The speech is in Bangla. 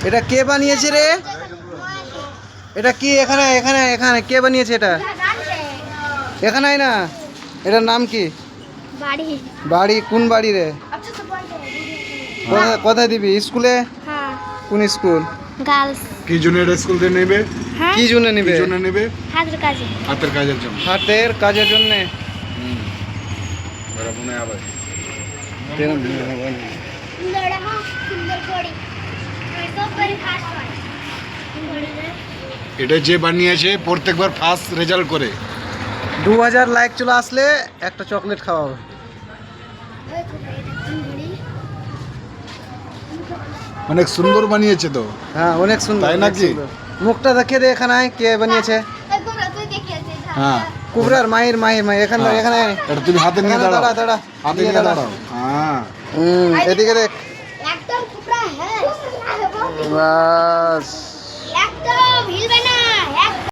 এটা কে বানিয়েছে রে? এটা কি এখানে এখানে এখানে কে বানিয়েছে এটা? এখানে না, এটার নাম কি? বাড়ি। বাড়ি কোন বাড়ি রে? কোথায় দিবি? স্কুলে? হ্যাঁ। কোন স্কুল? গার্লস। কি জন্য এটা স্কুল থেকে নেবে? হ্যাঁ। কি জন্য নেবে? কি জন্য নেবে? হাতের কাজে। হাতের কাজের জন্য। হাতের কাজের জন্য। ওরা মনে হয় আবার এটা যে বানিয়েছে প্রত্যেকবার ফার্স্ট রেজাল্ট করে। 2000 লাইক চলে আসলে একটা চকলেট খাওয়াবে। অনেক সুন্দর বানিয়েছে তো। হ্যাঁ অনেক সুন্দর। তাই নাকি? মুখটা দেখে দে এখানে কে বানিয়েছে? হ্যাঁ কুবরার মায়ের এখানে এখানে এটা তুমি হাতে নিয়ে দাঁড়াও। দাঁড়া হাতে নিয়ে দাঁড়াও। হ্যাঁ এদিকে দেখ। একদম কুবরা হ্যাঁ। বাস।